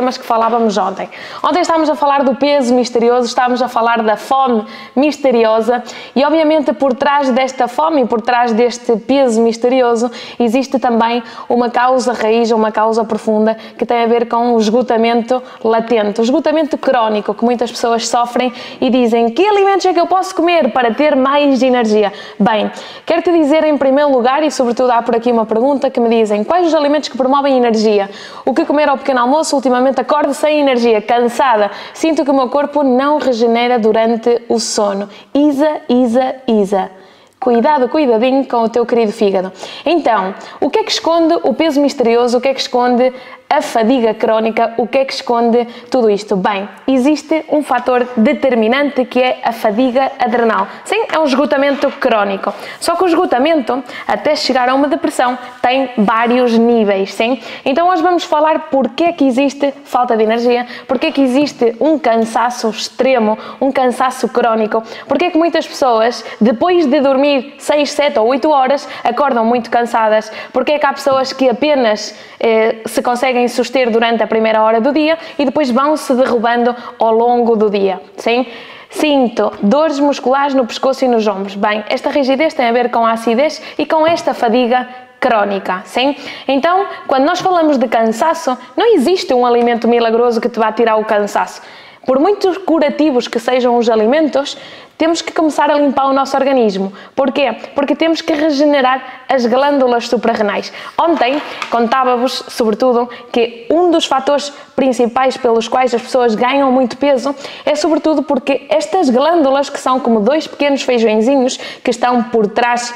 temas que falávamos ontem. Ontem estávamos a falar do peso misterioso, estávamos a falar da fome misteriosa e obviamente por trás desta fome e por trás deste peso misterioso existe também uma causa raiz, uma causa profunda que tem a ver com o esgotamento latente, o esgotamento crónico que muitas pessoas sofrem e dizem: que alimentos é que eu posso comer para ter mais energia? Bem, quero te dizer em primeiro lugar, e sobretudo há por aqui uma pergunta que me dizem: quais os alimentos que promovem energia? O que comer ao pequeno almoço? Ultimamente acordo sem energia, cansada, sinto que o meu corpo não regenera durante o sono. Isa. Cuidado, cuidadinho com o teu querido fígado. Então, o que é que esconde o peso misterioso? O que é que esconde a fadiga crónica? O que é que esconde tudo isto? Bem, existe um fator determinante que é a fadiga adrenal. Sim, é um esgotamento crónico. Só que o esgotamento, até chegar a uma depressão, tem vários níveis, sim? Então hoje vamos falar porque é que existe falta de energia, porque é que existe um cansaço extremo, um cansaço crónico, porque é que muitas pessoas, depois de dormir 6, 7 ou 8 horas, acordam muito cansadas, porque é que há pessoas que apenas se conseguem suster durante a primeira hora do dia e depois vão se derrubando ao longo do dia, sim? Sinto dores musculares no pescoço e nos ombros. Bem, esta rigidez tem a ver com a acidez e com esta fadiga crónica, sim? Então, quando nós falamos de cansaço, não existe um alimento milagroso que te vá tirar o cansaço. Por muito curativos que sejam os alimentos, temos que começar a limpar o nosso organismo. Porquê? Porque temos que regenerar as glândulas suprarrenais. Ontem contava-vos, sobretudo, que um dos fatores principais pelos quais as pessoas ganham muito peso é sobretudo porque estas glândulas, que são como dois pequenos feijõezinhos que estão por trás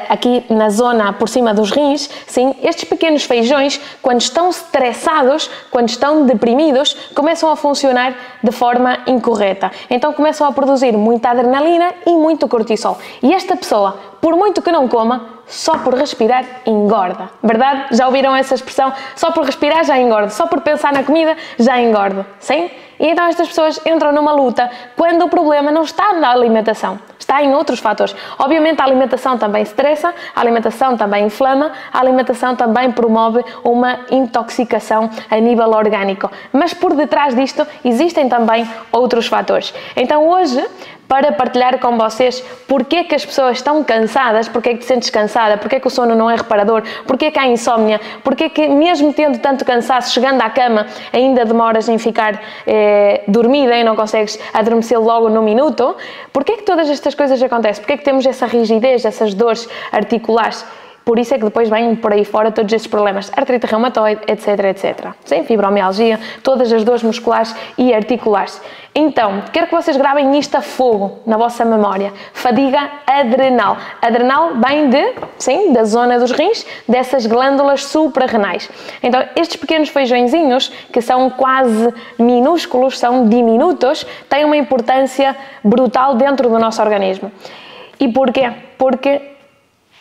aqui na zona por cima dos rins, sim, estes pequenos feijões, quando estão estressados, quando estão deprimidos, começam a funcionar de forma incorreta. Então começam a produzir muita adrenalina e muito cortisol. E esta pessoa, por muito que não coma, só por respirar engorda. Verdade? Já ouviram essa expressão? Só por respirar já engorda. Só por pensar na comida já engorda. Sim? E então estas pessoas entram numa luta quando o problema não está na alimentação, está em outros fatores. Obviamente a alimentação também estressa, a alimentação também inflama, a alimentação também promove uma intoxicação a nível orgânico. Mas por detrás disto existem também outros fatores. Então hoje, para partilhar com vocês porque é que as pessoas estão cansadas, porque é que te sentes cansada, porque é que o sono não é reparador, porque é que há insónia, porque é que mesmo tendo tanto cansaço, chegando à cama, ainda demoras em ficar dormida e não consegues adormecer logo no minuto, porque é que todas estas coisas acontecem, porque é que temos essa rigidez, essas dores articulares? Por isso é que depois vêm por aí fora todos estes problemas, artrite reumatoide, etc. Sim, fibromialgia, todas as dores musculares e articulares. Então, quero que vocês gravem isto a fogo na vossa memória. Fadiga adrenal. Adrenal vem da zona dos rins, dessas glândulas suprarrenais. Então, estes pequenos feijõezinhos, que são quase minúsculos, são diminutos, têm uma importância brutal dentro do nosso organismo. E porquê? Porque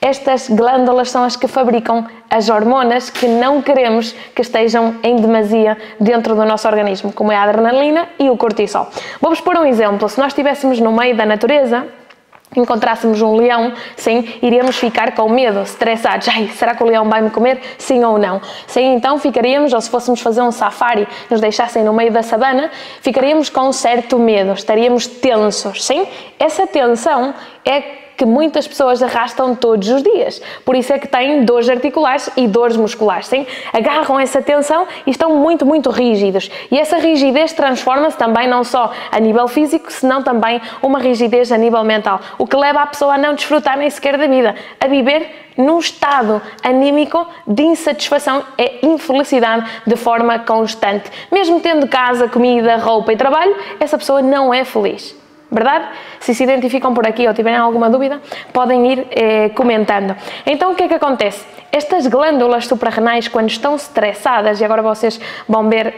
estas glândulas são as que fabricam as hormonas que não queremos que estejam em demasia dentro do nosso organismo, como é a adrenalina e o cortisol. Vou-vos pôr um exemplo. Se nós estivéssemos no meio da natureza, encontrássemos um leão, sim, iríamos ficar com medo, estressados. Ai, será que o leão vai me comer? Sim ou não? Sim, então ficaríamos, ou se fôssemos fazer um safari, nos deixassem no meio da savana, ficaríamos com um certo medo, estaríamos tensos, sim? Essa tensão é que muitas pessoas arrastam todos os dias. Por isso é que têm dores articulares e dores musculares, sim? Agarram essa tensão e estão muito, muito rígidos. E essa rigidez transforma-se também não só a nível físico, senão também uma rigidez a nível mental. O que leva a pessoa a não desfrutar nem sequer da vida, a viver num estado anímico de insatisfação e infelicidade de forma constante. Mesmo tendo casa, comida, roupa e trabalho, essa pessoa não é feliz. Verdade? Se se identificam por aqui ou tiverem alguma dúvida, podem ir comentando. Então, o que é que acontece? Estas glândulas suprarrenais, quando estão estressadas, e agora vocês vão ver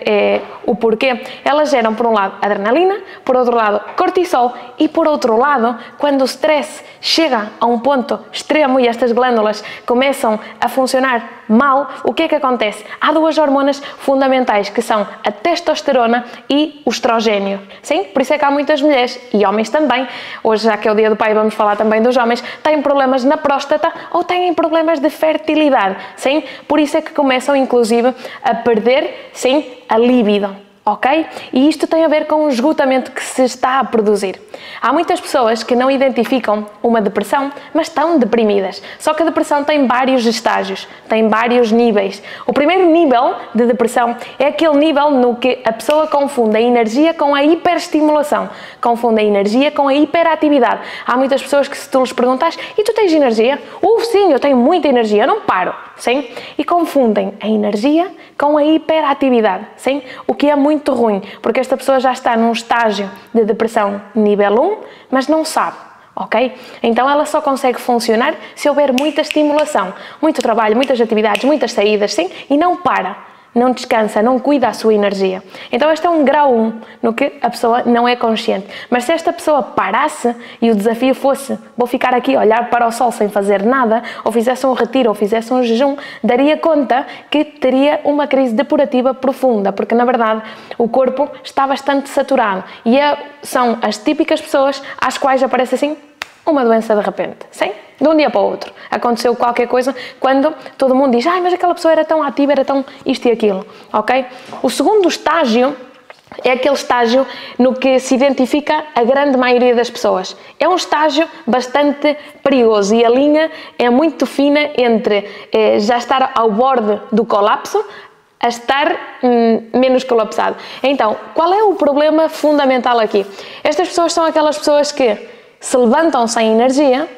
o porquê, elas geram, por um lado, adrenalina, por outro lado, cortisol, e por outro lado, quando o stress chega a um ponto extremo e estas glândulas começam a funcionar mal, o que é que acontece? Há duas hormonas fundamentais, que são a testosterona e o estrogênio. Sim? Por isso é que há muitas mulheres, e homens também, hoje já que é o dia do pai, vamos falar também dos homens, têm problemas na próstata ou têm problemas de fertilidade. virilidade, sim? Por isso é que começam, inclusive, a perder, sim, a libido. Ok? E isto tem a ver com o esgotamento que se está a produzir. Há muitas pessoas que não identificam uma depressão, mas estão deprimidas. Só que a depressão tem vários estágios, tem vários níveis. O primeiro nível de depressão é aquele nível no que a pessoa confunde a energia com a hiperestimulação, confunde a energia com a hiperatividade. Há muitas pessoas que, se tu lhes perguntas, e tu tens energia? Sim, eu tenho muita energia, eu não paro. Sim? E confundem a energia com a hiperatividade, sim? O que é muito ruim, porque esta pessoa já está num estágio de depressão nível 1, mas não sabe, ok? Então ela só consegue funcionar se houver muita estimulação, muito trabalho, muitas atividades, muitas saídas, sim? E não para. Não descansa, não cuida da sua energia. Então este é um grau 1, no que a pessoa não é consciente. Mas se esta pessoa parasse e o desafio fosse, vou ficar aqui a olhar para o sol sem fazer nada, ou fizesse um retiro, ou fizesse um jejum, daria conta que teria uma crise depurativa profunda, porque na verdade o corpo está bastante saturado. E são as típicas pessoas às quais aparece assim uma doença de repente, sim? De um dia para o outro. Aconteceu qualquer coisa quando todo mundo diz, mas aquela pessoa era tão ativa, era tão isto e aquilo, ok? O segundo estágio é aquele estágio no que se identifica a grande maioria das pessoas. É um estágio bastante perigoso e a linha é muito fina entre já estar ao borde do colapso a estar menos colapsado. Então, qual é o problema fundamental aqui? Estas pessoas são aquelas pessoas que se levantam sem energia,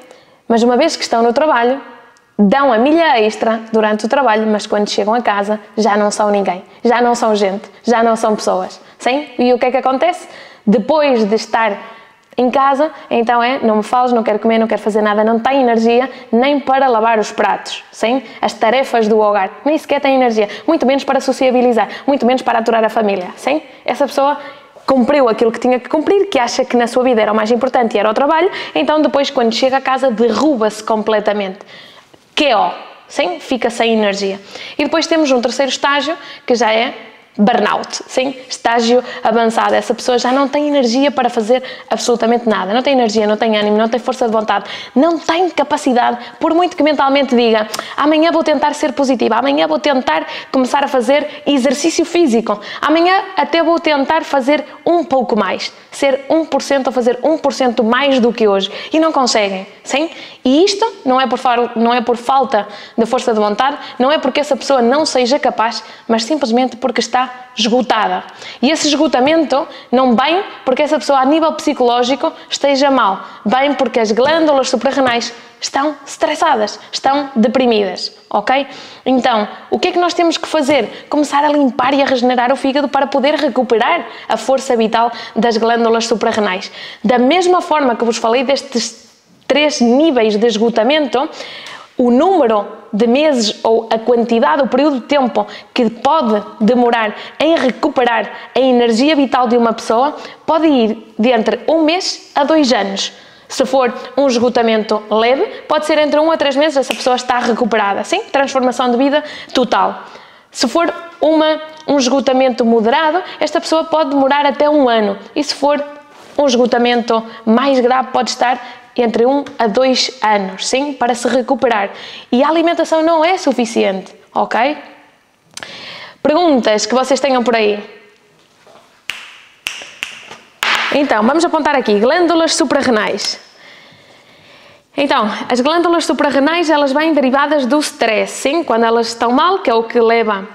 mas uma vez que estão no trabalho, dão a milha extra durante o trabalho, mas quando chegam a casa já não são ninguém, já não são gente, já não são pessoas, sim? E o que é que acontece? Depois de estar em casa, então não me fales, não quero comer, não quero fazer nada, não tem energia nem para lavar os pratos, sim? As tarefas do hogar, nem sequer tem energia, muito menos para sociabilizar, muito menos para aturar a família, sim? Essa pessoa cumpriu aquilo que tinha que cumprir, que acha que na sua vida era o mais importante e era o trabalho, então depois quando chega a casa derruba-se completamente. QO, sim? Fica sem energia. E depois temos um terceiro estágio que já é burnout, sim? Estágio avançado. Essa pessoa já não tem energia para fazer absolutamente nada. Não tem energia, não tem ânimo, não tem força de vontade, não tem capacidade, por muito que mentalmente diga, amanhã vou tentar ser positiva, amanhã vou tentar começar a fazer exercício físico, amanhã até vou tentar fazer um pouco mais, ser 1% ou fazer 1% mais do que hoje. E não conseguem, sim? E isto não é por falta de força de vontade, não é porque essa pessoa não seja capaz, mas simplesmente porque está esgotada. E esse esgotamento não vem porque essa pessoa a nível psicológico esteja mal, vem porque as glândulas suprarrenais estão estressadas, estão deprimidas, ok? Então, o que é que nós temos que fazer? Começar a limpar e a regenerar o fígado para poder recuperar a força vital das glândulas suprarrenais. Da mesma forma que vos falei destes 3 níveis de esgotamento, o número de meses ou a quantidade, o período de tempo que pode demorar em recuperar a energia vital de uma pessoa pode ir de entre 1 mês a 2 anos. Se for um esgotamento leve, pode ser entre 1 a 3 meses, essa pessoa está recuperada, sim? Transformação de vida total. Se for um esgotamento moderado, esta pessoa pode demorar até 1 ano. E se for um esgotamento mais grave, pode estar entre 1 a 2 anos, sim? Para se recuperar. E a alimentação não é suficiente, ok? Perguntas que vocês tenham por aí? Então, vamos apontar aqui, glândulas suprarrenais. Então, as glândulas suprarrenais, elas vêm derivadas do stress, sim? Quando elas estão mal, que é o que leva,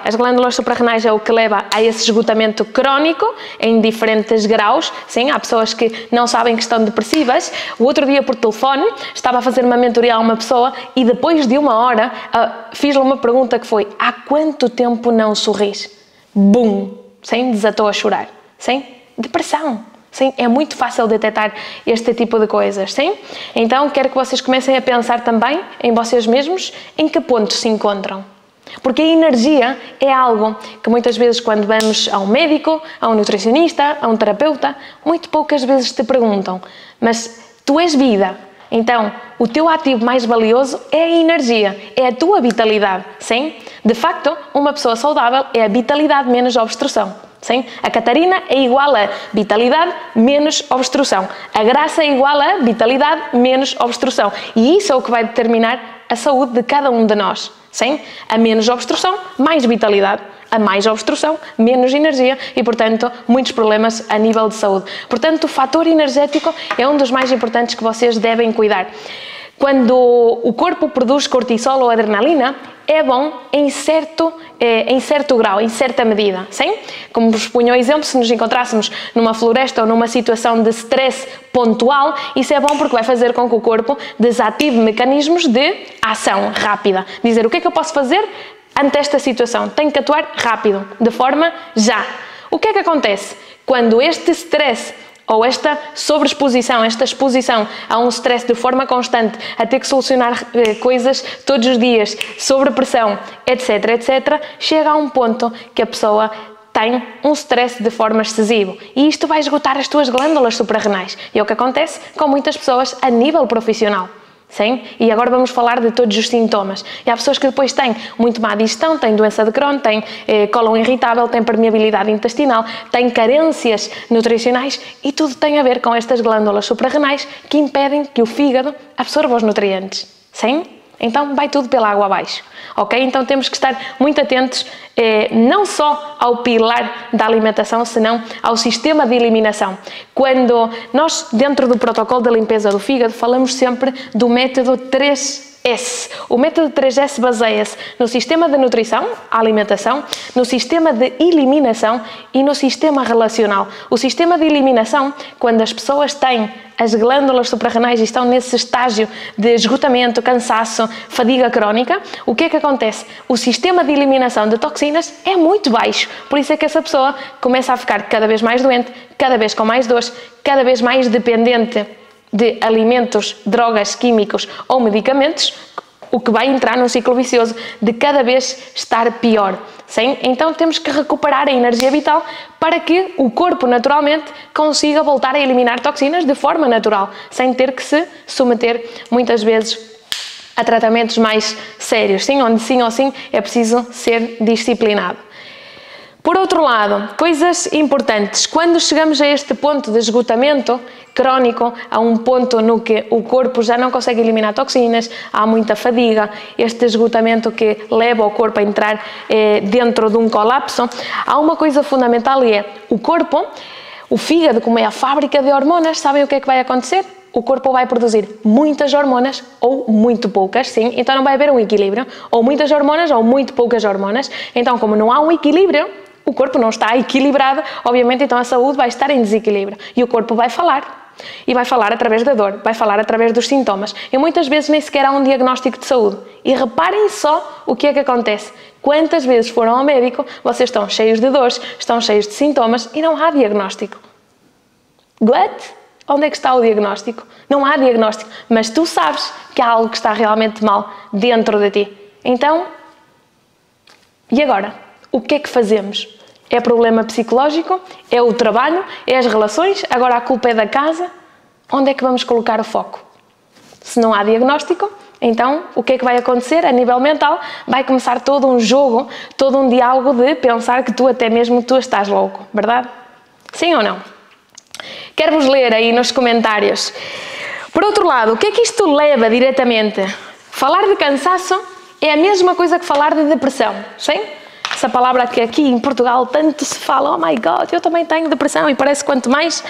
as glândulas suprarrenais é o que leva a esse esgotamento crónico em diferentes graus, sim? Há pessoas que não sabem que estão depressivas. O outro dia por telefone estava a fazer uma mentoria a uma pessoa e depois de 1 hora fiz-lhe uma pergunta que foi: há quanto tempo não sorris? Bum! Sim? Desatou a chorar. Sim? Depressão. Sim? É muito fácil detectar este tipo de coisas. Sim? Então quero que vocês comecem a pensar também em vocês mesmos, em que ponto se encontram. Porque a energia é algo que muitas vezes quando vamos a um médico, a um nutricionista, a um terapeuta, muito poucas vezes te perguntam, mas tu és vida, então o teu ativo mais valioso é a energia, é a tua vitalidade, sim? De facto, uma pessoa saudável é a vitalidade menos a obstrução. Sim? A Catarina é igual a vitalidade menos obstrução. A Graça é igual a vitalidade menos obstrução. E isso é o que vai determinar a saúde de cada um de nós. Sim? A menos obstrução, mais vitalidade. A mais obstrução, menos energia e, portanto, muitos problemas a nível de saúde. Portanto, o fator energético é um dos mais importantes que vocês devem cuidar. Quando o corpo produz cortisol ou adrenalina, é bom em certo grau, em certa medida, sim? Como vos ponho o exemplo, se nos encontrássemos numa floresta ou numa situação de stress pontual, isso é bom porque vai fazer com que o corpo desative mecanismos de ação rápida. Dizer, o que é que eu posso fazer ante esta situação? Tenho que atuar rápido, de forma já. O que é que acontece? Quando este stress ou esta sobreexposição, esta exposição a um stress de forma constante, a ter que solucionar coisas todos os dias, sob pressão, etc, etc, chega a um ponto que a pessoa tem um stress de forma excessiva e isto vai esgotar as tuas glândulas suprarrenais. E é o que acontece com muitas pessoas a nível profissional. Sim? E agora vamos falar de todos os sintomas. E há pessoas que depois têm muito má digestão, têm doença de Crohn, têm cólon irritável, têm permeabilidade intestinal, têm carências nutricionais e tudo tem a ver com estas glândulas suprarrenais que impedem que o fígado absorva os nutrientes. Sim? Então vai tudo pela água abaixo, ok? Então temos que estar muito atentos não só ao pilar da alimentação, senão ao sistema de eliminação. Quando nós, dentro do protocolo da limpeza do fígado, falamos sempre do método 3S. O método 3S baseia-se no sistema de nutrição, a alimentação, no sistema de eliminação e no sistema relacional. O sistema de eliminação, quando as pessoas têm as glândulas suprarrenais estão nesse estágio de esgotamento, cansaço, fadiga crónica, o que é que acontece? O sistema de eliminação de toxinas é muito baixo, por isso é que essa pessoa começa a ficar cada vez mais doente, cada vez com mais dores, cada vez mais dependente de alimentos, drogas, químicos ou medicamentos, o que vai entrar num ciclo vicioso de cada vez estar pior. Sim? Então temos que recuperar a energia vital para que o corpo naturalmente consiga voltar a eliminar toxinas de forma natural, sem ter que se submeter muitas vezes a tratamentos mais sérios, sim? Onde sim ou sim é preciso ser disciplinado. Por outro lado, coisas importantes, quando chegamos a este ponto de esgotamento crónico, a um ponto no que o corpo já não consegue eliminar toxinas, há muita fadiga, este esgotamento que leva o corpo a entrar dentro de um colapso, há uma coisa fundamental e é o corpo, o fígado, como é a fábrica de hormonas, sabem o que é que vai acontecer? O corpo vai produzir muitas hormonas ou muito poucas, sim, então não vai haver um equilíbrio, ou muitas hormonas ou muito poucas hormonas, então como não há um equilíbrio, o corpo não está equilibrado, obviamente então a saúde vai estar em desequilíbrio e o corpo vai falar. E vai falar através da dor, vai falar através dos sintomas. E muitas vezes nem sequer há um diagnóstico de saúde. E reparem só o que é que acontece. Quantas vezes foram ao médico, vocês estão cheios de dores, estão cheios de sintomas e não há diagnóstico. What? Onde é que está o diagnóstico? Não há diagnóstico, mas tu sabes que há algo que está realmente mal dentro de ti. Então, e agora? O que é que fazemos? É problema psicológico? É o trabalho? É as relações? Agora a culpa é da casa? Onde é que vamos colocar o foco? Se não há diagnóstico, então o que é que vai acontecer a nível mental? Vai começar todo um jogo, todo um diálogo de pensar que tu até mesmo tu estás louco, verdade? Sim ou não? Quero-vos ler aí nos comentários. Por outro lado, o que é que isto leva diretamente? Falar de cansaço é a mesma coisa que falar de depressão, sim? Essa palavra que aqui em Portugal tanto se fala, oh my God, eu também tenho depressão e parece que quanto mais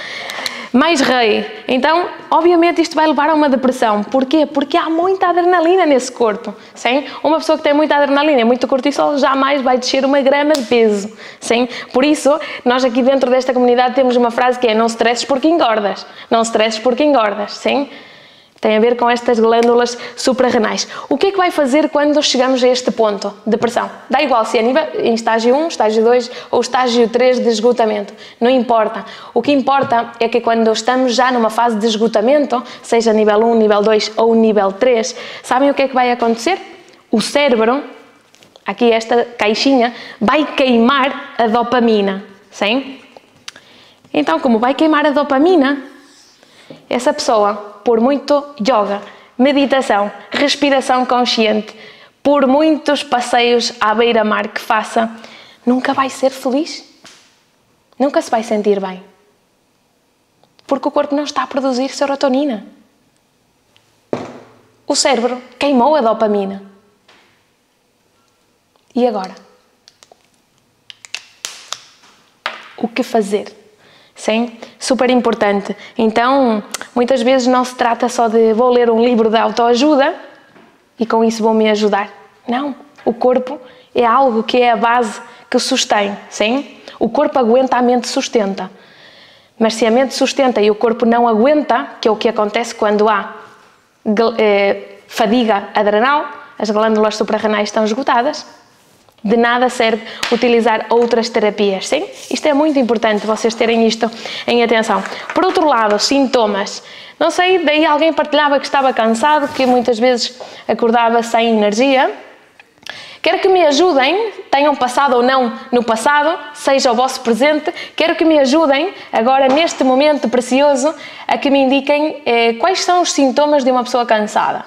rei. Então, obviamente isto vai levar a uma depressão. Porquê? Porque há muita adrenalina nesse corpo, sim? Uma pessoa que tem muita adrenalina, muito cortisol, jamais vai descer 1 grama de peso, sim? Por isso, nós aqui dentro desta comunidade temos uma frase que é não stresses porque engordas, não stresses porque engordas, sim? Tem a ver com estas glândulas suprarrenais. O que é que vai fazer quando chegamos a este ponto de pressão? Dá igual se é em estágio 1, estágio 2 ou estágio 3 de esgotamento. Não importa. O que importa é que quando estamos já numa fase de esgotamento, seja nível 1, nível 2 ou nível 3, sabem o que é que vai acontecer? O cérebro, aqui esta caixinha, vai queimar a dopamina. Sim? Então, como vai queimar a dopamina, essa pessoa, por muito yoga, meditação, respiração consciente, por muitos passeios à beira-mar que faça, nunca vai ser feliz. Nunca se vai sentir bem. Porque o corpo não está a produzir serotonina. o cérebro queimou a dopamina. E agora? O que fazer? Sim, super importante. Então, muitas vezes não se trata só de vou ler um livro de autoajuda e com isso vou me ajudar. Não, o corpo é algo que é a base que sustém, sim? O corpo aguenta, a mente sustenta. Mas se a mente sustenta e o corpo não aguenta, que é o que acontece quando há fadiga adrenal, as glândulas suprarrenais estão esgotadas, de nada serve utilizar outras terapias, sim? Isto é muito importante, vocês terem isto em atenção. Por outro lado, sintomas. Não sei, daí alguém partilhava que estava cansado, que muitas vezes acordava sem energia. Quero que me ajudem, tenham passado ou não no passado, seja o vosso presente, quero que me ajudem agora neste momento precioso a que me indiquem quais são os sintomas de uma pessoa cansada.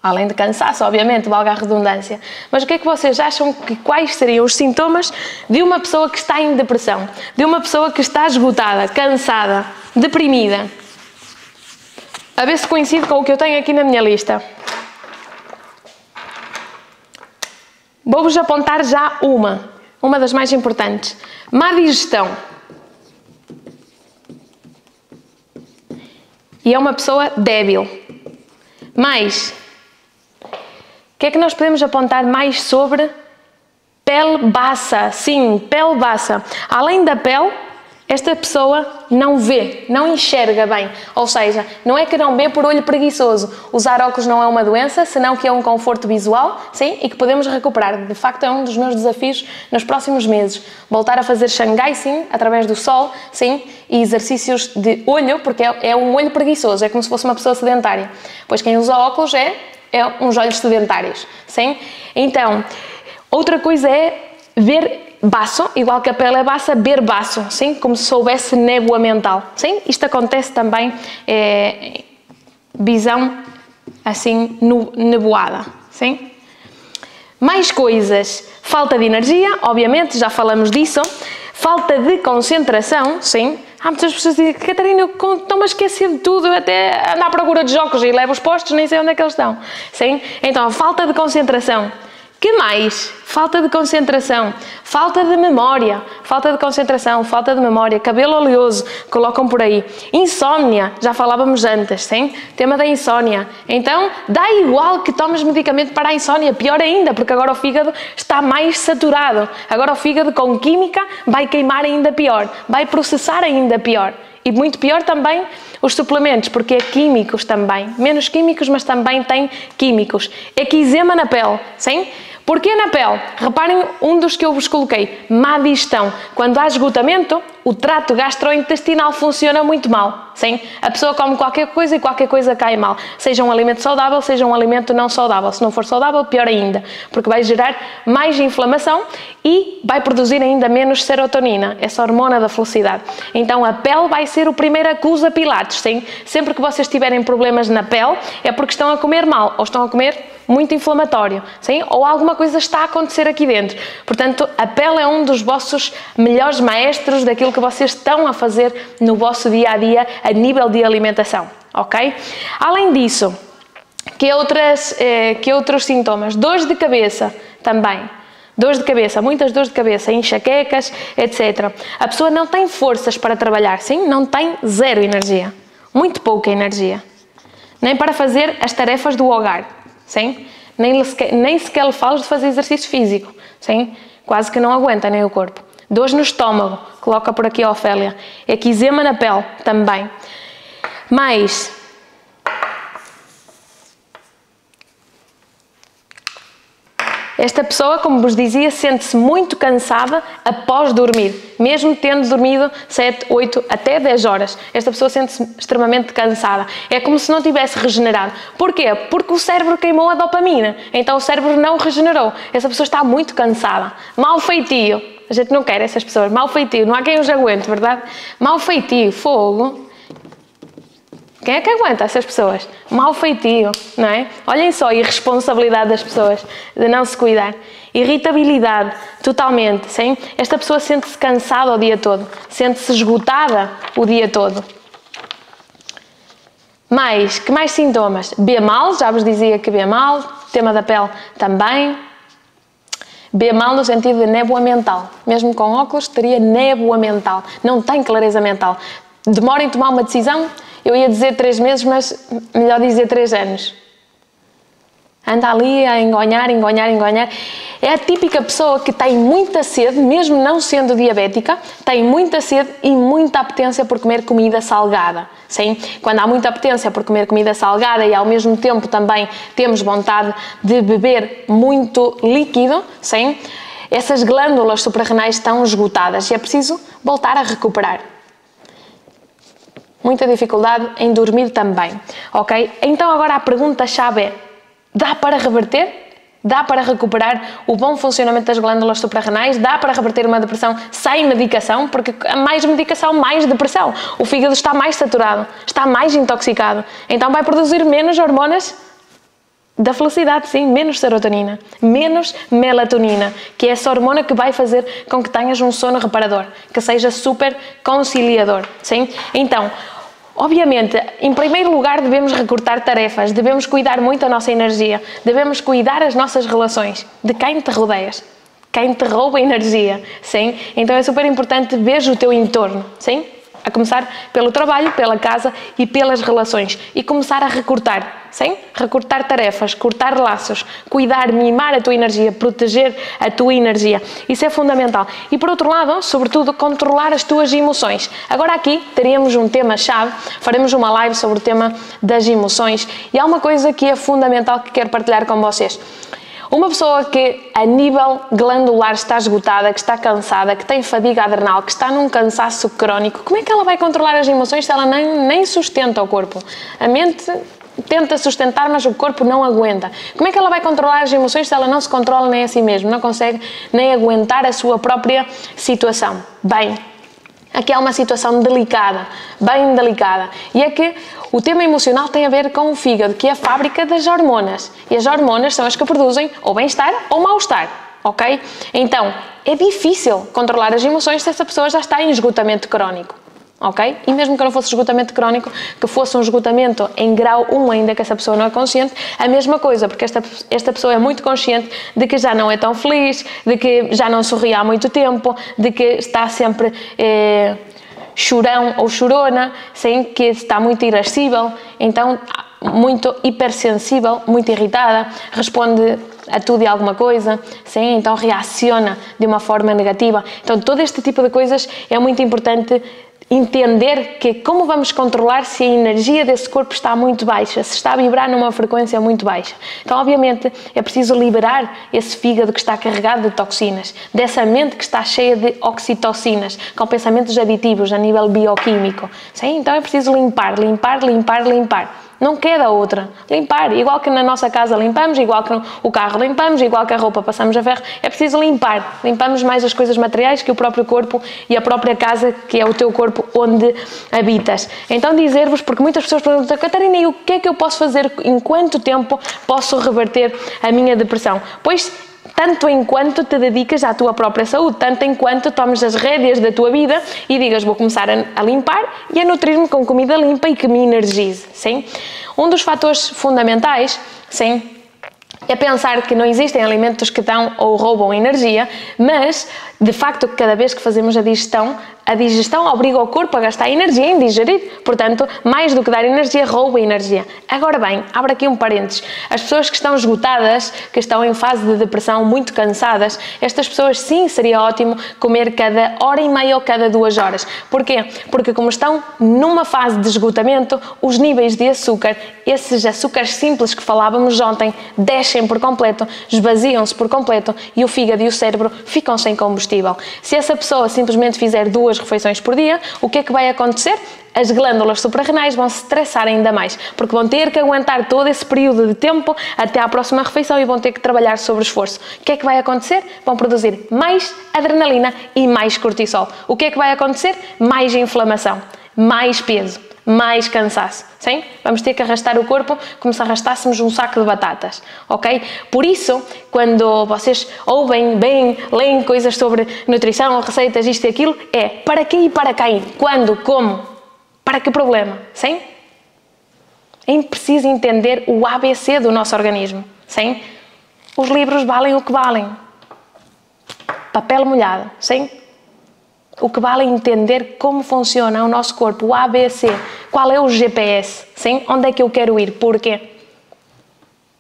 Além de cansaço, obviamente, valga a redundância. Mas o que é que vocês acham que quais seriam os sintomas de uma pessoa que está em depressão? De uma pessoa que está esgotada, cansada, deprimida? A ver se coincide com o que eu tenho aqui na minha lista. Vou-vos apontar já uma das mais importantes. Má digestão. E é uma pessoa débil. Mais, o que é que nós podemos apontar mais sobre pele baça? Sim, pele baça. Além da pele, esta pessoa não vê, não enxerga bem. Ou seja, não é que não vê por olho preguiçoso. Usar óculos não é uma doença, senão que é um conforto visual, sim, e que podemos recuperar. De facto, é um dos meus desafios nos próximos meses. Voltar a fazer Xangai, sim, através do sol, sim, e exercícios de olho, porque é um olho preguiçoso, é como se fosse uma pessoa sedentária. Pois quem usa óculos é uns olhos sedentários, sim? Então, outra coisa é ver baço, igual que a pele é baça, ver baço, sim? Como se houvesse névoa mental, sim? Isto acontece também, visão assim nevoada, sim? Mais coisas, falta de energia, obviamente, já falamos disso, falta de concentração, sim? Há muitas pessoas que dizem, Catarina, eu estou-me a esquecer de tudo, até ando à procura de óculos e levo os postos, nem sei onde é que eles estão, sim? Então, falta de concentração. Que mais? Falta de concentração, falta de memória, falta de concentração, falta de memória, cabelo oleoso, colocam por aí. Insónia, já falávamos antes, sim? Tema da insónia. Então, dá igual que tomes medicamento para a insónia, pior ainda, porque agora o fígado está mais saturado. Agora o fígado com química vai queimar ainda pior, vai processar ainda pior. E muito pior também os suplementos, porque é químicos também. Menos químicos, mas também tem químicos. Eczema na pele, sim? Porquê na pele? Reparem um dos que eu vos coloquei, má digestão. Quando há esgotamento, o trato gastrointestinal funciona muito mal, sim? A pessoa come qualquer coisa e qualquer coisa cai mal. Seja um alimento saudável, seja um alimento não saudável. Se não for saudável, pior ainda, porque vai gerar mais inflamação e vai produzir ainda menos serotonina, essa hormona da felicidade. Então a pele vai ser o primeiro acusa Pilates, sim? Sempre que vocês tiverem problemas na pele, é porque estão a comer mal, ou estão a comer muito inflamatório, sim? Ou alguma coisa está a acontecer aqui dentro. Portanto, a pele é um dos vossos melhores maestros daquilo que vocês estão a fazer no vosso dia-a-dia a nível de alimentação, ok? Além disso, que outros sintomas? Dores de cabeça também. Dores de cabeça, muitas dores de cabeça, enxaquecas, etc. A pessoa não tem forças para trabalhar, sim? Não tem zero energia. Muito pouca energia. Nem para fazer as tarefas do hogar, sim? Nem sequer lhe falo de fazer exercício físico, sim? Quase que não aguenta nem o corpo. Dores no estômago, coloca por aqui a Ofélia. Eczema na pele, também. Mais, esta pessoa, como vos dizia, sente-se muito cansada após dormir, mesmo tendo dormido 7, 8, até 10 horas. Esta pessoa sente-se extremamente cansada. É como se não tivesse regenerado. Porquê? Porque o cérebro queimou a dopamina, então o cérebro não regenerou. Essa pessoa está muito cansada. Mau feitio. A gente não quer essas pessoas. Mau feitio. Não há quem os aguente, verdade? Mau feitio. Fogo. Quem é que aguenta essas pessoas? Mau feitio, não é? Olhem só a irresponsabilidade das pessoas de não se cuidar. Irritabilidade, totalmente, sim? Esta pessoa sente-se cansada o dia todo, sente-se esgotada o dia todo. Que mais sintomas? Vê mal, já vos dizia que vê mal, tema da pele também. Vê mal no sentido de névoa mental. Mesmo com óculos, teria névoa mental. Não tem clareza mental. Demora em tomar uma decisão? Eu ia dizer 3 meses, mas melhor dizer 3 anos. Anda ali a engonhar. É a típica pessoa que tem muita sede, mesmo não sendo diabética, tem muita sede e muita apetência por comer comida salgada. Sim? Quando há muita apetência por comer comida salgada e ao mesmo tempo também temos vontade de beber muito líquido, sim? Essas glândulas suprarrenais estão esgotadas e é preciso voltar a recuperar. Muita dificuldade em dormir também, ok? Então agora a pergunta-chave é: dá para reverter? Dá para recuperar o bom funcionamento das glândulas suprarrenais? Dá para reverter uma depressão sem medicação? Porque mais medicação, mais depressão. O fígado está mais saturado, está mais intoxicado. Então vai produzir menos hormonas da felicidade, sim, menos serotonina, menos melatonina, que é essa hormona que vai fazer com que tenhas um sono reparador, que seja super conciliador, sim? Então, obviamente, em primeiro lugar devemos recortar tarefas, devemos cuidar muito da nossa energia, devemos cuidar as nossas relações, de quem te rodeias, quem te rouba energia, sim? Então é super importante ver o teu entorno, sim? A começar pelo trabalho, pela casa e pelas relações e começar a recortar, sim? Recortar tarefas, cortar laços, cuidar, mimar a tua energia, proteger a tua energia. Isso é fundamental. E por outro lado, sobretudo, controlar as tuas emoções. Agora aqui teríamos um tema-chave, faremos uma live sobre o tema das emoções e há uma coisa que é fundamental que quero partilhar com vocês. Uma pessoa que a nível glandular está esgotada, que está cansada, que tem fadiga adrenal, que está num cansaço crónico, como é que ela vai controlar as emoções se ela nem sustenta o corpo? A mente tenta sustentar, mas o corpo não aguenta. Como é que ela vai controlar as emoções se ela não se controla nem a si mesma, não consegue nem aguentar a sua própria situação? Bem, aqui há uma situação delicada, bem delicada, e é que o tema emocional tem a ver com o fígado, que é a fábrica das hormonas, e as hormonas são as que produzem ou bem-estar ou mal-estar, ok? Então, é difícil controlar as emoções se essa pessoa já está em esgotamento crónico, ok? E mesmo que não fosse esgotamento crónico, que fosse um esgotamento em grau 1, ainda que essa pessoa não é consciente, a mesma coisa, porque esta pessoa é muito consciente de que já não é tão feliz, de que já não sorri há muito tempo, de que está sempre chorão ou chorona, sim, que está muito irascível, então muito hipersensível, muito irritada, responde a tudo e alguma coisa, sim, então reaciona de uma forma negativa. Então todo este tipo de coisas é muito importante entender que como vamos controlar se a energia desse corpo está muito baixa, se está a vibrar numa frequência muito baixa. Então, obviamente, é preciso liberar esse fígado que está carregado de toxinas, dessa mente que está cheia de oxitocinas, com pensamentos aditivos a nível bioquímico. Sim? Então, é preciso limpar. Não queda outra. Limpar, igual que na nossa casa limpamos, igual que o carro limpamos, igual que a roupa passamos a ferro, é preciso limpar. Limpamos mais as coisas materiais que o próprio corpo e a própria casa, que é o teu corpo onde habitas. Então dizer-vos, porque muitas pessoas perguntam: Catarina, e o que é que eu posso fazer, em quanto tempo posso reverter a minha depressão? Pois, tanto enquanto te dedicas à tua própria saúde, tanto enquanto tomes as rédeas da tua vida e digas: vou começar a limpar e a nutrir-me com comida limpa e que me energize, sim? Um dos fatores fundamentais, sim, é pensar que não existem alimentos que dão ou roubam energia, mas, de facto, cada vez que fazemos a digestão obriga o corpo a gastar energia em digerir. Portanto, mais do que dar energia, rouba energia. Agora bem, abro aqui um parênteses. As pessoas que estão esgotadas, que estão em fase de depressão, muito cansadas, estas pessoas sim seria ótimo comer cada hora e meia ou cada 2 horas. Porquê? Porque como estão numa fase de esgotamento, os níveis de açúcar, esses açúcares simples que falávamos ontem, descem por completo, esvaziam-se por completo e o fígado e o cérebro ficam sem combustível. Se essa pessoa simplesmente fizer 2 refeições por dia, o que é que vai acontecer? As glândulas suprarrenais vão se estressar ainda mais, porque vão ter que aguentar todo esse período de tempo até à próxima refeição e vão ter que trabalhar sobre esforço. O que é que vai acontecer? Vão produzir mais adrenalina e mais cortisol. O que é que vai acontecer? Mais inflamação, mais peso, mais cansaço, sim? Vamos ter que arrastar o corpo como se arrastássemos um saco de batatas, ok? Por isso, quando vocês ouvem, bem, leem coisas sobre nutrição, receitas, isto e aquilo, é para quê e para quem? Quando? Como? Para que problema? Sim? É preciso entender o ABC do nosso organismo, sim? Os livros valem o que valem. Papel molhado, sim? O que vale é entender como funciona o nosso corpo, o ABC, qual é o GPS, sim? Onde é que eu quero ir, porquê?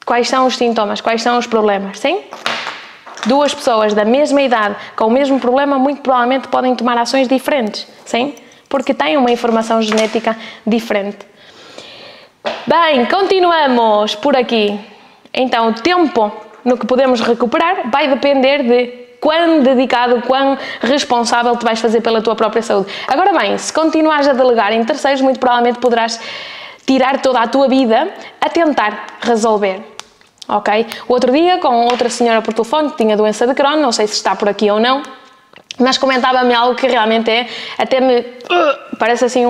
Quais são os sintomas, quais são os problemas, sim? Duas pessoas da mesma idade, com o mesmo problema, muito provavelmente podem tomar ações diferentes, sim? Porque têm uma informação genética diferente. Bem, continuamos por aqui. Então, o tempo no que podemos recuperar vai depender de quão dedicado, quão responsável tu vais fazer pela tua própria saúde. Agora bem, se continuares a delegar em terceiros, muito provavelmente poderás tirar toda a tua vida a tentar resolver. Ok? O outro dia, com outra senhora por telefone que tinha doença de Crohn, não sei se está por aqui ou não, mas comentava-me algo que realmente até me parece assim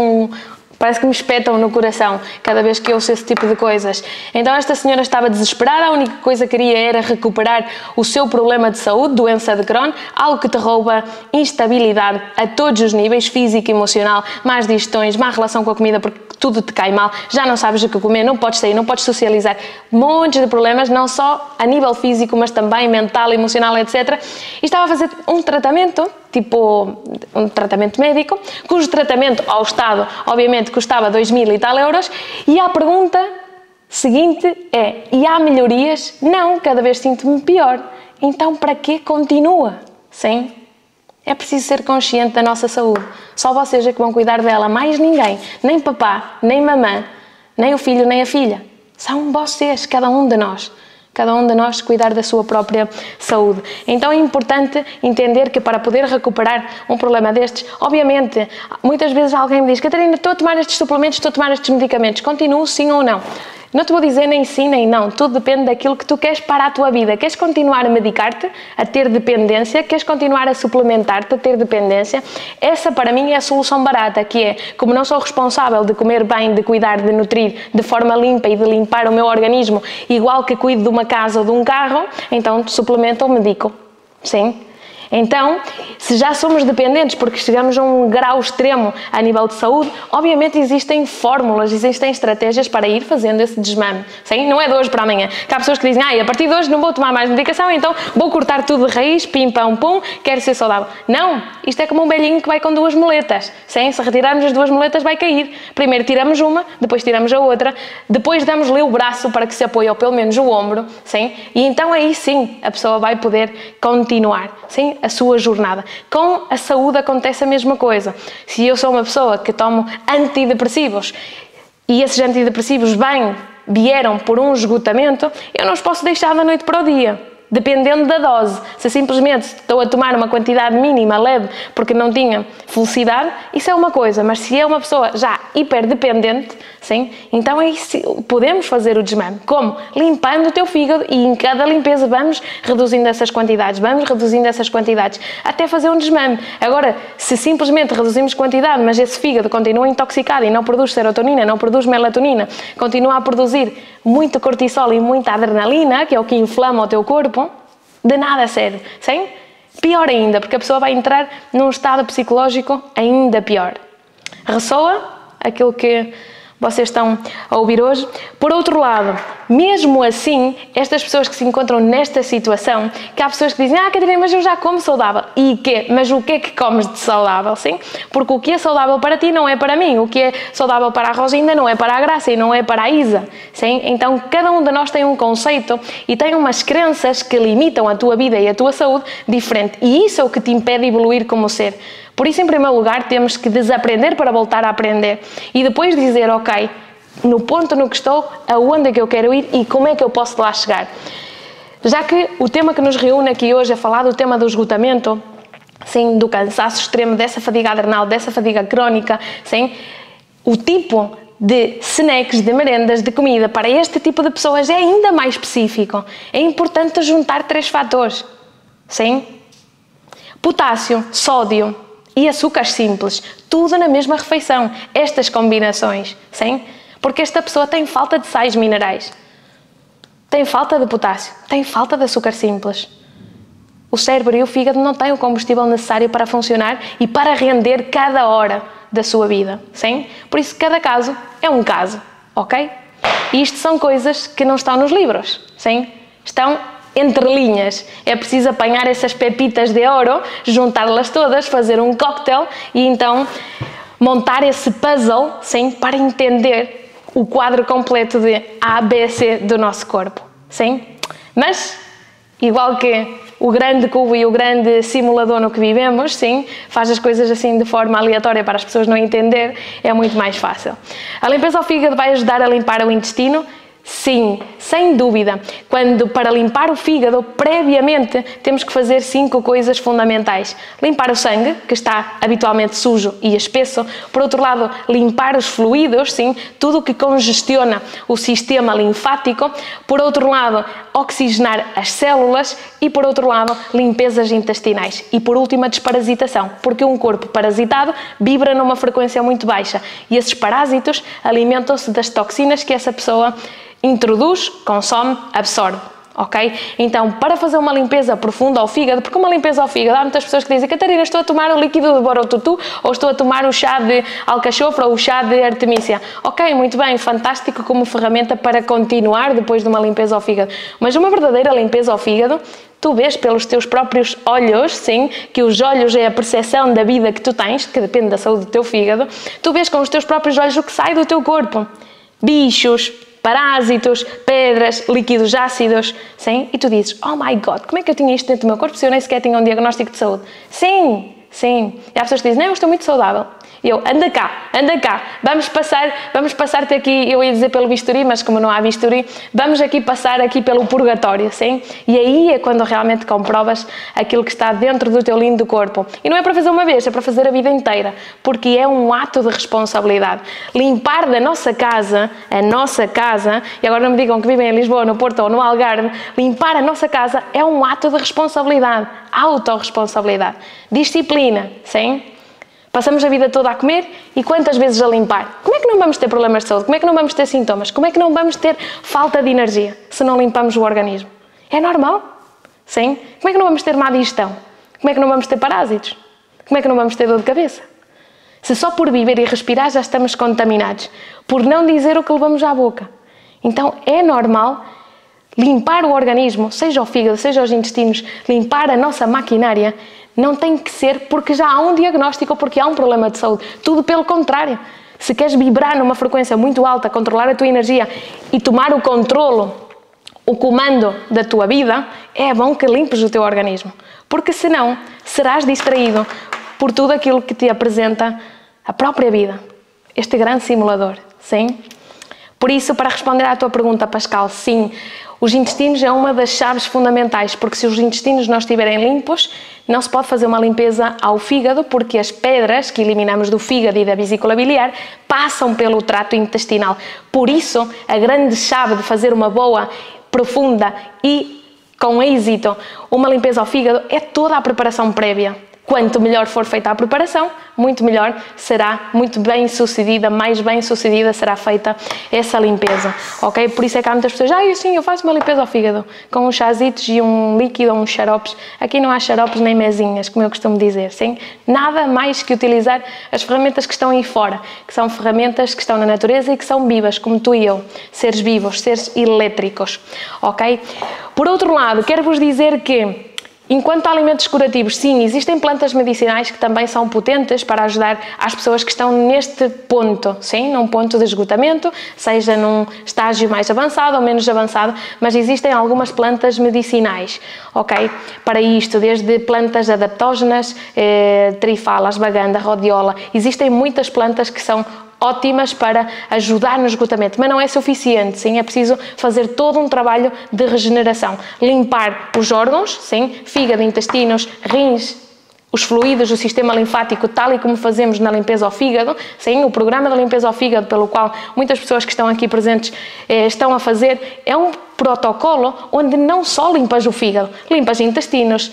parece que me espetam no coração cada vez que ouço esse tipo de coisas. Então esta senhora estava desesperada, a única coisa que queria era recuperar o seu problema de saúde, doença de Crohn, algo que te rouba instabilidade a todos os níveis, físico, emocional, más digestões, má relação com a comida porque tudo te cai mal, já não sabes o que comer, não podes sair, não podes socializar, montes de problemas, não só a nível físico, mas também mental, emocional, etc. E estava a fazer um tratamento, tipo um tratamento médico, cujo tratamento ao Estado, obviamente, custava 2.000 e tal euros, e a pergunta seguinte é, e há melhorias? Não, cada vez sinto-me pior. Então, para que continua? Sim? É preciso ser consciente da nossa saúde. Só vocês é que vão cuidar dela, mais ninguém. Nem papá, nem mamã, nem o filho, nem a filha. São vocês, cada um de nós. Cada um de nós cuidar da sua própria saúde. Então é importante entender que para poder recuperar um problema destes, obviamente, muitas vezes alguém me diz, Catarina, estou a tomar estes suplementos, estou a tomar estes medicamentos, continuo sim ou não? Não te vou dizer nem sim nem não, tudo depende daquilo que tu queres para a tua vida. Queres continuar a medicar-te, a ter dependência? Queres continuar a suplementar-te, a ter dependência? Essa para mim é a solução barata, que é, como não sou responsável de comer bem, de cuidar, de nutrir de forma limpa e de limpar o meu organismo, igual que cuido de uma casa ou de um carro, então suplemento ou medico. Sim? Então, se já somos dependentes porque chegamos a um grau extremo a nível de saúde, obviamente existem fórmulas, existem estratégias para ir fazendo esse desmame. Sim? Não é de hoje para amanhã. Que há pessoas que dizem, a partir de hoje não vou tomar mais medicação, então vou cortar tudo de raiz, pim, pam, pum, quero ser saudável. Não! Isto é como um velhinho que vai com duas muletas. Sim? Se retirarmos as duas muletas vai cair. Primeiro tiramos uma, depois tiramos a outra, depois damos-lhe o braço para que se apoie ou pelo menos o ombro. Sim? E então aí sim a pessoa vai poder continuar. Sim? A sua jornada. Com a saúde acontece a mesma coisa. Se eu sou uma pessoa que tomo antidepressivos e esses antidepressivos vieram por um esgotamento, eu não os posso deixar da noite para o dia. Dependendo da dose. Se simplesmente estou a tomar uma quantidade mínima, leve, porque não tinha felicidade, isso é uma coisa. Mas se é uma pessoa já hiperdependente, sim, então aí podemos fazer o desmame. Como? Limpando o teu fígado e em cada limpeza vamos reduzindo essas quantidades, até fazer um desmame. Agora, se simplesmente reduzimos quantidade, mas esse fígado continua intoxicado e não produz serotonina, não produz melatonina, continua a produzir muito cortisol e muita adrenalina, que é o que inflama o teu corpo, de nada serve, sim? Pior ainda, porque a pessoa vai entrar num estado psicológico ainda pior. Ressoa aquilo que vocês estão a ouvir hoje? Por outro lado, mesmo assim, estas pessoas que se encontram nesta situação, que há pessoas que dizem, Catarina, mas eu já como saudável. E quê? Mas o que é que comes de saudável, sim? Porque o que é saudável para ti não é para mim, o que é saudável para a Rosinda não é para a Graça e não é para a Isa, sim? Então, cada um de nós tem um conceito e tem umas crenças que limitam a tua vida e a tua saúde diferente. E isso é o que te impede de evoluir como ser. Por isso, em primeiro lugar, temos que desaprender para voltar a aprender. E depois dizer, ok, no ponto no que estou, aonde é que eu quero ir e como é que eu posso lá chegar. Já que o tema que nos reúne aqui hoje é falar do tema do esgotamento, sim, do cansaço extremo, dessa fadiga adrenal, dessa fadiga crónica, sim, o tipo de snacks, de merendas, de comida para este tipo de pessoas é ainda mais específico. É importante juntar 3 fatores, sim? Potássio, sódio e açúcares simples, tudo na mesma refeição, estas combinações, sim? Porque esta pessoa tem falta de sais minerais, tem falta de potássio, tem falta de açúcar simples. O cérebro e o fígado não têm o combustível necessário para funcionar e para render cada hora da sua vida, sim? Por isso cada caso é um caso, ok? E isto são coisas que não estão nos livros, sim? Estão entre linhas. É preciso apanhar essas pepitas de ouro, juntá-las todas, fazer um cocktail e então montar esse puzzle, sim, para entender o quadro completo de A, B, C do nosso corpo, sim? Mas, igual que o grande cubo e o grande simulador no que vivemos, sim, faz as coisas assim de forma aleatória para as pessoas não entender, é muito mais fácil. A limpeza ao fígado vai ajudar a limpar o intestino? Sim, sem dúvida. Para limpar o fígado, previamente, temos que fazer 5 coisas fundamentais. Limpar o sangue, que está habitualmente sujo e espesso. Por outro lado, limpar os fluidos, sim, tudo o que congestiona o sistema linfático. Por outro lado, oxigenar as células e, por outro lado, limpezas intestinais. E, por último, a desparasitação, porque um corpo parasitado vibra numa frequência muito baixa e esses parásitos alimentam-se das toxinas que essa pessoa introduz, consome, absorve, ok? Então, para fazer uma limpeza profunda ao fígado, porque uma limpeza ao fígado, há muitas pessoas que dizem: Catarina, estou a tomar o líquido de borotutu, ou estou a tomar o chá de alcachofra ou o chá de artemísia. Ok, muito bem, fantástico como ferramenta para continuar depois de uma limpeza ao fígado. Mas uma verdadeira limpeza ao fígado, tu vês pelos teus próprios olhos, sim, que os olhos é a percepção da vida que tu tens, que depende da saúde do teu fígado, tu vês com os teus próprios olhos o que sai do teu corpo. Bichos, parásitos, pedras, líquidos ácidos, sim? E tu dizes: oh my God, como é que eu tinha isto dentro do meu corpo se eu nem sequer tinha um diagnóstico de saúde? Sim, sim. E há pessoas que dizem: não, eu estou muito saudável. E eu: anda cá, vamos passar-te aqui, eu ia dizer pelo bisturi, mas como não há bisturi, vamos aqui passar aqui pelo purgatório, sim? E aí é quando realmente comprovas aquilo que está dentro do teu lindo corpo. E não é para fazer uma vez, é para fazer a vida inteira, porque é um ato de responsabilidade. Limpar da nossa casa, a nossa casa, e agora não me digam que vivem em Lisboa, no Porto ou no Algarve, limpar a nossa casa é um ato de responsabilidade, autorresponsabilidade, disciplina, sim? Passamos a vida toda a comer e quantas vezes a limpar? Como é que não vamos ter problemas de saúde? Como é que não vamos ter sintomas? Como é que não vamos ter falta de energia se não limpamos o organismo? É normal? Sim? Como é que não vamos ter má digestão? Como é que não vamos ter parásitos? Como é que não vamos ter dor de cabeça? Se só por viver e respirar já estamos contaminados, por não dizer o que levamos à boca. Então é normal limpar o organismo, seja o fígado, seja os intestinos, limpar a nossa maquinária. Não tem que ser porque já há um diagnóstico ou porque há um problema de saúde. Tudo pelo contrário. Se queres vibrar numa frequência muito alta, controlar a tua energia e tomar o controlo, o comando da tua vida, é bom que limpes o teu organismo. Porque senão serás distraído por tudo aquilo que te apresenta a própria vida. Este grande simulador, sim? Por isso, para responder à tua pergunta, Pascal, sim, os intestinos é uma das chaves fundamentais, porque se os intestinos não estiverem limpos, não se pode fazer uma limpeza ao fígado, porque as pedras que eliminamos do fígado e da vesícula biliar passam pelo trato intestinal. Por isso, a grande chave de fazer uma boa, profunda e com êxito uma limpeza ao fígado é toda a preparação prévia. Quanto melhor for feita a preparação, muito melhor será, muito bem sucedida, mais bem sucedida será feita essa limpeza, ok? Por isso é que há muitas pessoas: eu faço uma limpeza ao fígado, com uns chazitos e um líquido ou uns xaropes. Aqui não há xaropes nem mesinhas, como eu costumo dizer, sim? Nada mais que utilizar as ferramentas que estão aí fora, que são ferramentas que estão na natureza e que são vivas, como tu e eu, seres vivos, seres elétricos, ok? Por outro lado, quero-vos dizer que enquanto alimentos curativos, sim, existem plantas medicinais que também são potentes para ajudar as pessoas que estão neste ponto, sim, num ponto de esgotamento, seja num estágio mais avançado ou menos avançado, mas existem algumas plantas medicinais, ok? Para isto, desde plantas adaptógenas, trifala, ashwagandha, rhodiola, existem muitas plantas que são ótimas para ajudar no esgotamento, mas não é suficiente, sim, é preciso fazer todo um trabalho de regeneração, limpar os órgãos, sim, fígado, intestinos, rins, os fluidos, o sistema linfático, tal e como fazemos na limpeza ao fígado, sim, o programa da limpeza ao fígado, pelo qual muitas pessoas que estão aqui presentes estão a fazer, é um protocolo onde não só limpas o fígado, limpas intestinos,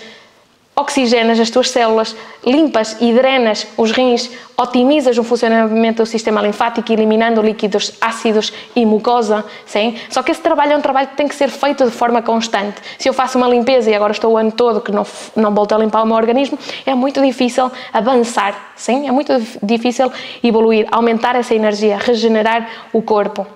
oxigenas as tuas células, limpas e drenas os rins, otimizas o funcionamento do sistema linfático, eliminando líquidos ácidos e mucosa, sim? Só que esse trabalho é um trabalho que tem que ser feito de forma constante. Se eu faço uma limpeza e agora estou o ano todo que não volto a limpar o meu organismo, é muito difícil avançar, sim? É muito difícil evoluir, aumentar essa energia, regenerar o corpo.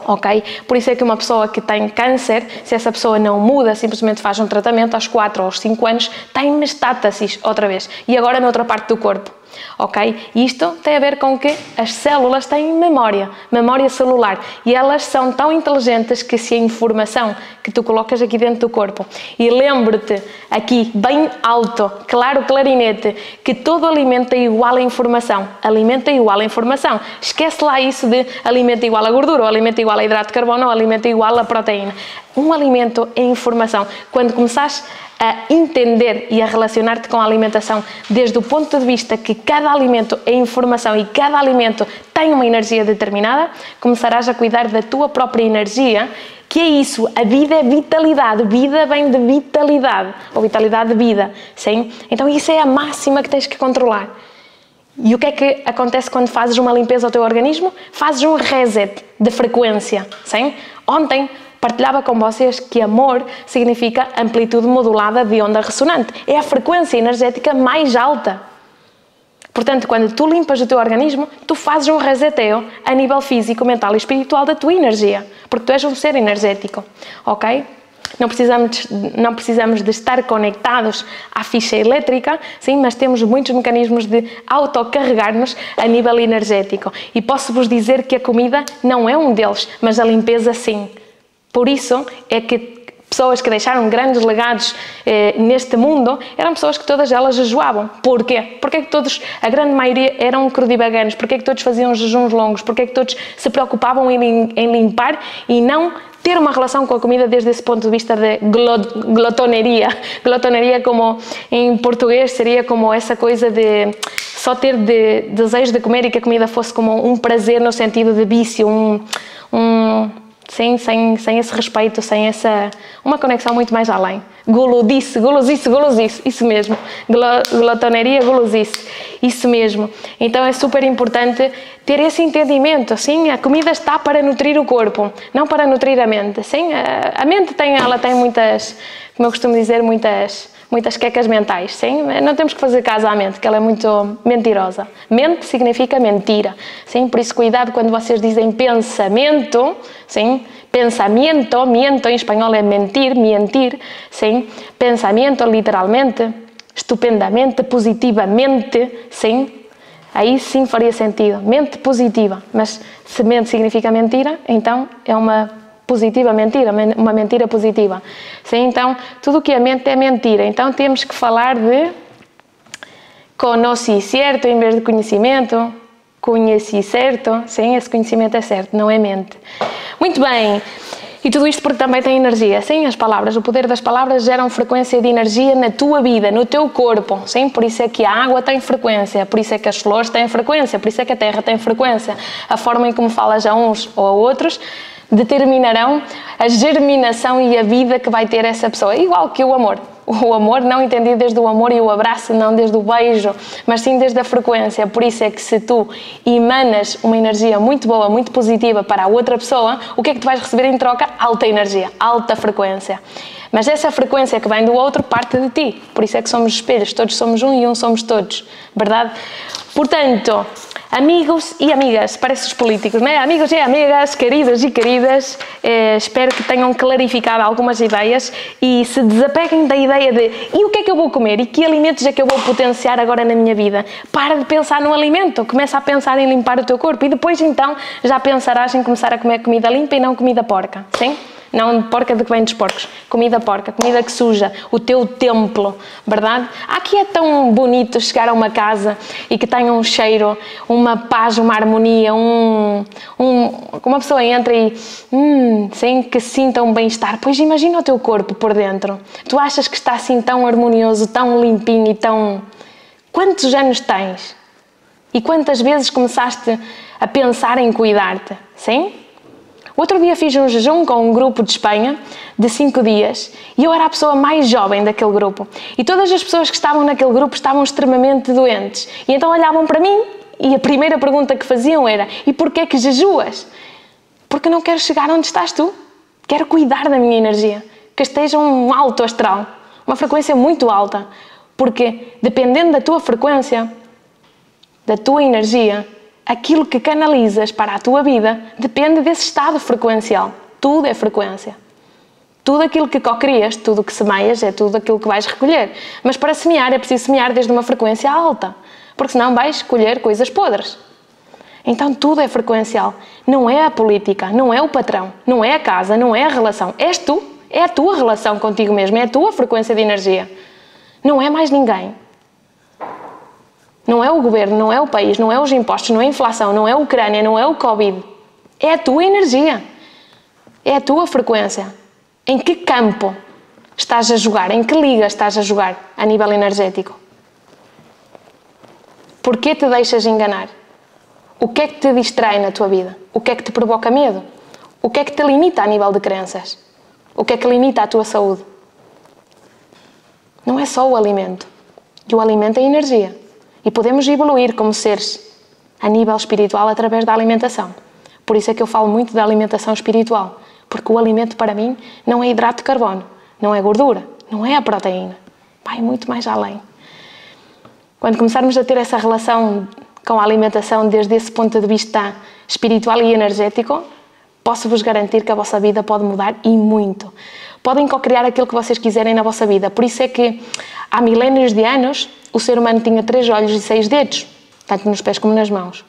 Ok? Por isso é que uma pessoa que tem câncer, se essa pessoa não muda, simplesmente faz um tratamento, aos 4 ou aos 5 anos, tem metástases outra vez. E agora noutra parte do corpo. Ok? E isto tem a ver com que as células têm memória celular. E elas são tão inteligentes que se a informação que tu colocas aqui dentro do corpo, e lembre-te aqui, bem alto, claro, clarinete, que todo alimento é igual a informação. Alimento é igual a informação. Esquece lá isso de alimento igual a gordura, ou alimento igual a hidrato de carbono, ou alimento igual a proteína. Um alimento é informação. Quando começares a entender e a relacionar-te com a alimentação desde o ponto de vista que cada alimento é informação e cada alimento tem uma energia determinada, começarás a cuidar da tua própria energia, que é isso, a vida é vitalidade, vida vem de vitalidade, ou vitalidade de vida, sim? Então isso é a máxima que tens que controlar. E o que é que acontece quando fazes uma limpeza ao teu organismo? Fazes um reset de frequência, sim? Ontem partilhava com vocês que amor significa amplitude modulada de onda ressonante. É a frequência energética mais alta. Portanto, quando tu limpas o teu organismo, tu fazes um reseteo a nível físico, mental e espiritual da tua energia. Porque tu és um ser energético, ok? Não precisamos de estar conectados à ficha elétrica, sim, mas temos muitos mecanismos de autocarregar-nos a nível energético. E posso-vos dizer que a comida não é um deles, mas a limpeza sim. Por isso é que pessoas que deixaram grandes legados neste mundo eram pessoas que todas elas jejuavam. Porquê? Porque é que todos, a grande maioria, eram crudiveganos? Porque é que todos faziam jejuns longos? Porque é que todos se preocupavam em limpar e não ter uma relação com a comida desde esse ponto de vista de glotoneria? Glotoneria, como em português, seria como essa coisa de só ter desejo de comer e que a comida fosse como um prazer no sentido de vício, sem esse respeito, sem uma conexão muito mais além. Gulodice, isso mesmo. Glotoneria, gulosice, isso mesmo. Então é super importante ter esse entendimento, sim, a comida está para nutrir o corpo, não para nutrir a mente, sim. A mente tem muitas, como eu costumo dizer, muitas quecas mentais, sim? Não temos que fazer caso à mente, que ela é muito mentirosa. Mente significa mentira, sim? Por isso, cuidado quando vocês dizem pensamento, sim? Pensamento, miento em espanhol é mentir, sim? Pensamento, literalmente, estupendamente, positivamente, sim? Aí sim faria sentido. Mente positiva, mas se mente significa mentira, então é uma positiva mentira, uma mentira positiva. Sim, então, tudo o que é mente é mentira. Então, temos que falar de conheci certo em vez de conhecimento. Conheci certo. Sim, esse conhecimento é certo, não é mente. Muito bem. E tudo isto porque também tem energia. Sim, as palavras, o poder das palavras geram frequência de energia na tua vida, no teu corpo. Sim, por isso é que a água tem frequência, por isso é que as flores têm frequência, por isso é que a terra tem frequência. A forma em como falas a uns ou a outros determinarão a germinação e a vida que vai ter essa pessoa. Igual que o amor. O amor não entendido desde o amor e o abraço, não desde o beijo, mas sim desde a frequência. Por isso é que se tu emanas uma energia muito boa, muito positiva para a outra pessoa, o que é que tu vais receber em troca? Alta energia, alta frequência. Mas essa frequência que vem do outro parte de ti. Por isso é que somos espelhos, todos somos um e um somos todos. Verdade? Portanto, amigos e amigas, parece os políticos, não é? Amigos e amigas, queridos e queridas, espero que tenham clarificado algumas ideias e se desapeguem da ideia de e o que é que eu vou comer e que alimentos é que eu vou potenciar agora na minha vida. Para de pensar no alimento, começa a pensar em limpar o teu corpo e depois então já pensarás em começar a comer comida limpa e não comida porca, sim? Não porca de que vem dos porcos, comida porca, comida que suja, o teu templo, verdade? Aqui é tão bonito chegar a uma casa e que tenha um cheiro, uma paz, uma harmonia, uma pessoa entra e, sim, que sinta um bem-estar. Pois imagina o teu corpo por dentro. Tu achas que está assim tão harmonioso, tão limpinho e tão... Quantos anos tens? E quantas vezes começaste a pensar em cuidar-te, sim? Outro dia fiz um jejum com um grupo de Espanha de 5 dias e eu era a pessoa mais jovem daquele grupo e todas as pessoas que estavam naquele grupo estavam extremamente doentes e então olhavam para mim e a primeira pergunta que faziam era e porquê que jejuas? Porque não quero chegar onde estás tu, quero cuidar da minha energia, que esteja um alto astral, uma frequência muito alta, porque dependendo da tua frequência, da tua energia, aquilo que canalizas para a tua vida depende desse estado frequencial. Tudo é frequência. Tudo aquilo que co-crias, tudo o que semeias, é tudo aquilo que vais recolher. Mas para semear é preciso semear desde uma frequência alta, porque senão vais colher coisas podres. Então tudo é frequencial. Não é a política, não é o patrão, não é a casa, não é a relação. És tu, é a tua relação contigo mesmo, é a tua frequência de energia. Não é mais ninguém. Não é o governo, não é o país, não é os impostos, não é a inflação, não é a Ucrânia, não é o Covid. É a tua energia. É a tua frequência. Em que campo estás a jogar? Em que liga estás a jogar a nível energético? Porquê te deixas enganar? O que é que te distrai na tua vida? O que é que te provoca medo? O que é que te limita a nível de crenças? O que é que limita a tua saúde? Não é só o alimento. E o alimento é energia. E podemos evoluir como seres a nível espiritual através da alimentação. Por isso é que eu falo muito da alimentação espiritual. Porque o alimento para mim não é hidrato de carbono, não é gordura, não é a proteína. Vai muito mais além. Quando começarmos a ter essa relação com a alimentação desde esse ponto de vista espiritual e energético, posso-vos garantir que a vossa vida pode mudar e muito. Podem co-criar aquilo que vocês quiserem na vossa vida. Por isso é que há milénios de anos o ser humano tinha 3 olhos e 6 dedos, tanto nos pés como nas mãos.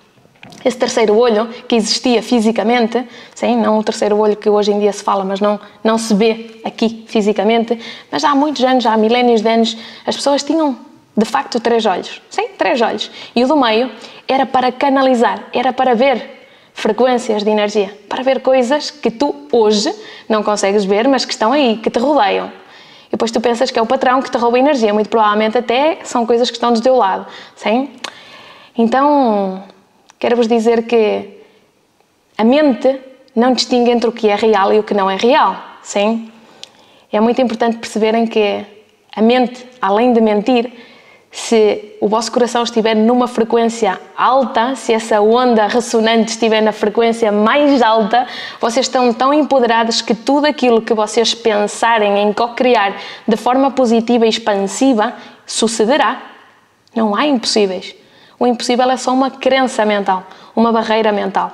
Esse terceiro olho que existia fisicamente, sim, não o terceiro olho que hoje em dia se fala, mas não se vê aqui fisicamente, mas há muitos anos, há milénios de anos, as pessoas tinham de facto 3 olhos, sim, 3 olhos. E o do meio era para canalizar, era para ver frequências de energia, para ver coisas que tu hoje não consegues ver, mas que estão aí, que te rodeiam. E depois tu pensas que é o patrão que te rouba energia, muito provavelmente até são coisas que estão do teu lado, sim? Então, quero-vos dizer que a mente não distingue entre o que é real e o que não é real, sim? É muito importante perceberem que a mente, além de mentir, se o vosso coração estiver numa frequência alta, se essa onda ressonante estiver na frequência mais alta, vocês estão tão empoderados que tudo aquilo que vocês pensarem em co-criar de forma positiva e expansiva, sucederá. Não há impossíveis. O impossível é só uma crença mental, uma barreira mental.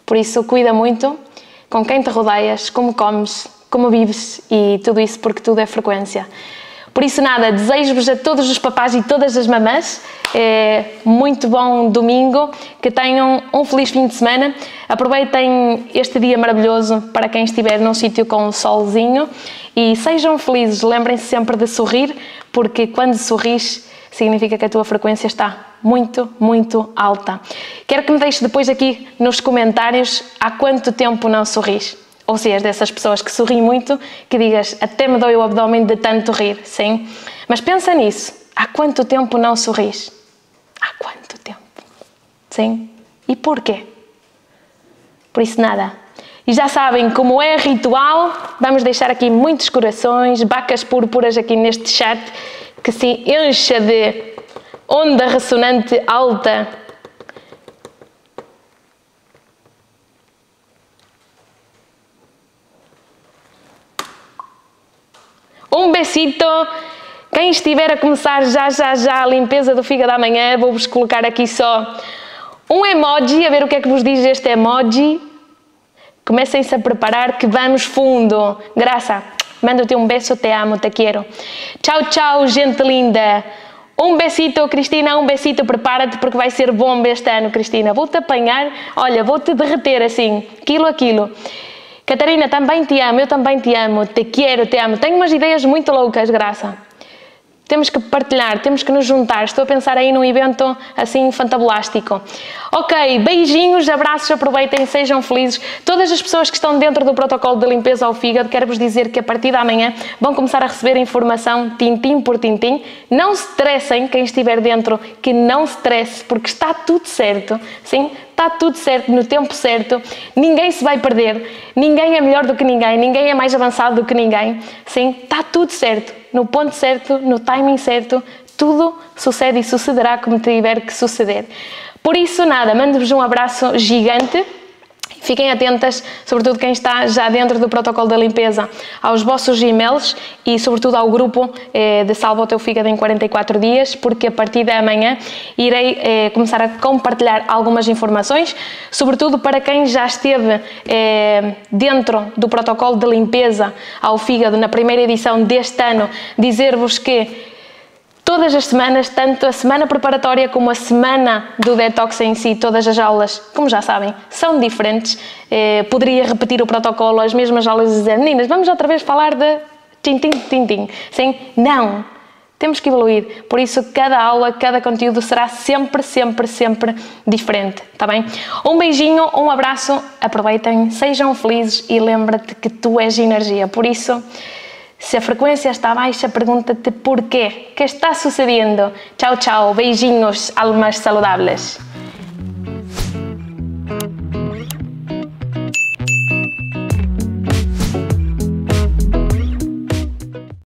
Por isso, cuida muito com quem te rodeias, como comes, como vives e tudo isso, porque tudo é frequência. Por isso, nada, desejo-vos a todos os papás e todas as mamãs muito bom domingo, que tenham um feliz fim de semana. Aproveitem este dia maravilhoso para quem estiver num sítio com um solzinho e sejam felizes. Lembrem-se sempre de sorrir, porque quando sorris significa que a tua frequência está muito, muito alta. Quero que me deixes depois aqui nos comentários há quanto tempo não sorris. Ou se és dessas pessoas que sorriem muito, que digas, até me dói o abdômen de tanto rir, sim? Mas pensa nisso, há quanto tempo não sorris? Há quanto tempo? Sim? E porquê? Por isso nada. E já sabem, como é ritual, vamos deixar aqui muitos corações, vacas púrpuras aqui neste chat, que se encha de onda ressonante alta. Um besito. Quem estiver a começar já a limpeza do fígado amanhã, vou-vos colocar aqui só um emoji, a ver o que é que vos diz este emoji. Comecem-se a preparar que vamos fundo. Graça, mando-te um beijo, te amo, te quero. Tchau, tchau, gente linda. Um besito, Cristina, um besito, prepara-te porque vai ser bomba este ano, Cristina. Vou-te apanhar, olha, vou-te derreter assim, quilo a quilo. Catarina, também te amo, eu também te amo, te quero, te amo. Tenho umas ideias muito loucas, Graça. Temos que partilhar, temos que nos juntar. Estou a pensar aí num evento assim fantabulástico. Ok, beijinhos, abraços, aproveitem, sejam felizes. Todas as pessoas que estão dentro do protocolo de limpeza ao fígado, quero-vos dizer que a partir de amanhã vão começar a receber informação tintim por tintim. Não se estressem, quem estiver dentro, que não se estresse, porque está tudo certo. Sim, está tudo certo, no tempo certo. Ninguém se vai perder. Ninguém é melhor do que ninguém. Ninguém é mais avançado do que ninguém. Sim, está tudo certo. No ponto certo, no timing certo, tudo sucede e sucederá como tiver que suceder. Por isso, nada, mando-vos um abraço gigante. Fiquem atentas, sobretudo quem está já dentro do protocolo da limpeza, aos vossos e-mails e sobretudo ao grupo de Salva o Teu Fígado em 44 dias, porque a partir de amanhã irei começar a compartilhar algumas informações, sobretudo para quem já esteve dentro do protocolo de limpeza ao fígado na primeira edição deste ano, dizer-vos que todas as semanas, tanto a semana preparatória como a semana do detox em si, todas as aulas, como já sabem, são diferentes. Poderia repetir o protocolo, as mesmas aulas e dizer, meninas, vamos outra vez falar de tim-tim. Sim, não. Temos que evoluir. Por isso, cada aula, cada conteúdo será sempre diferente, tá bem? Um beijinho, um abraço, aproveitem, sejam felizes e lembra-te que tu és energia. Por isso, se a frequência está baixa, pergunta-te porquê. O que está sucedendo? Tchau, beijinhos, almas saludables.